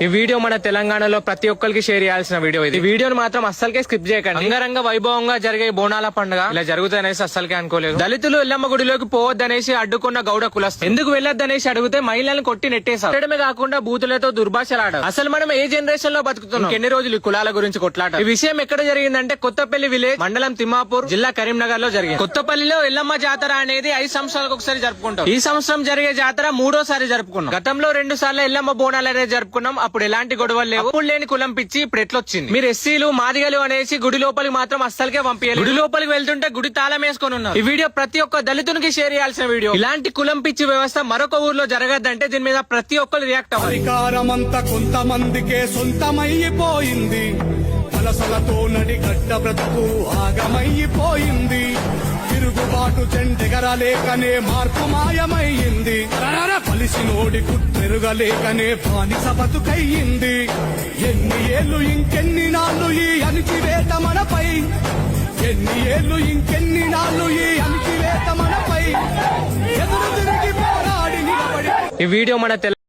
ఈ వీడియో మన తెలంగాణలో ప్రతి ఒక్కరికి షేర్ చేయాల్సిన వీడియో ఇది. ఈ వీడియోని మాత్రం అస్సలకే స్కిప్ చేయకండి. అంగరంగ వైభవంగా జరిగే బోనాల పండుగ ఇలా జరుగుతుందనేసి అస్సలకే అనుకోలేదు. దళితులు ఎల్లమ్మ గుడిలోకి పోవద్దనేసి అడ్డుకున్న గౌడ కులస్తులు ఎందుకు వెళ్ళొద్దనేసి అడిగితే మహిళలను కొట్టి నెట్టేశారు. చేయడమే కాకుండా బూతులతో దుర్భాషలాడారు. అసలు మనం ఏ జనరేషన్ లో బతుకుతున్నాం? ఎన్ని రోజులు ఈ కులాల గురించి కొట్లాట? ఈ విషయం ఎక్కడ జరిగిందంటే కొత్తపల్లి విలేజ్ మండలం తిమ్మాపూర్ జిల్లా కరీంనగర్ లో జరిగింది. కొత్తపల్లిలో ఎల్లమ్మ జాతర అనేది 5 సంవత్సరాలకు ఒకసారి జరుపుకుంటాం. ఈ సంవత్సరం జరిగే జాతర 3వ సారి జరుపుకున్నాం. గతంలో 2 సార్లు ఎల్లమ్మ బోనాలు అనేది జరుపుకున్నాం. అప్పుడు ఎలాంటి గొడవలు లేవు. అప్పుడు లేని కులం పిచ్చి ఇప్పుడు ఎట్లొచ్చింది? మీరు ఎస్సీలు మాదిగలు అనేసి గుడి లోపలికి మాత్రం అస్సలకే పంపించాలి. గుడి లోపలికి వెళ్తుంటే గుడి తాళం వేసుకొని ఉన్నారు. ఈ వీడియో ప్రతి ఒక్క దళితునికి షేర్ చేయాల్సిన వీడియో. ఇలాంటి కులం పిచ్చి వ్యవస్థ మరొక ఊర్లో జరగద్దంటే దీని మీద ప్రతి ఒక్కరు రియాక్ట్ అవ్వాలి. అధికారమంతా కొంతమందికే సొంతమైపోయింది. వలసలతో నడిగడ్డ బ్రతుకు ఆగమైపోయింది. తిరుగుబాటు చెండెగరలేకనే మార్పు మాయమైంది. పలిసినోడి కుట్టెరుగలేకనే బానిస బతుకయ్యింది. ఎన్ని ఏళ్ళు ఇంకెన్ని నాళ్ళు ఈ అణిచివేత మనపై, ఎన్ని ఏళ్ళు ఇంకెన్ని నాళ్ళు ఈ అణిచివేత మనపై ఎదురు తిరిగి పోరాడి నిలబడి. ఈ వీడియో మన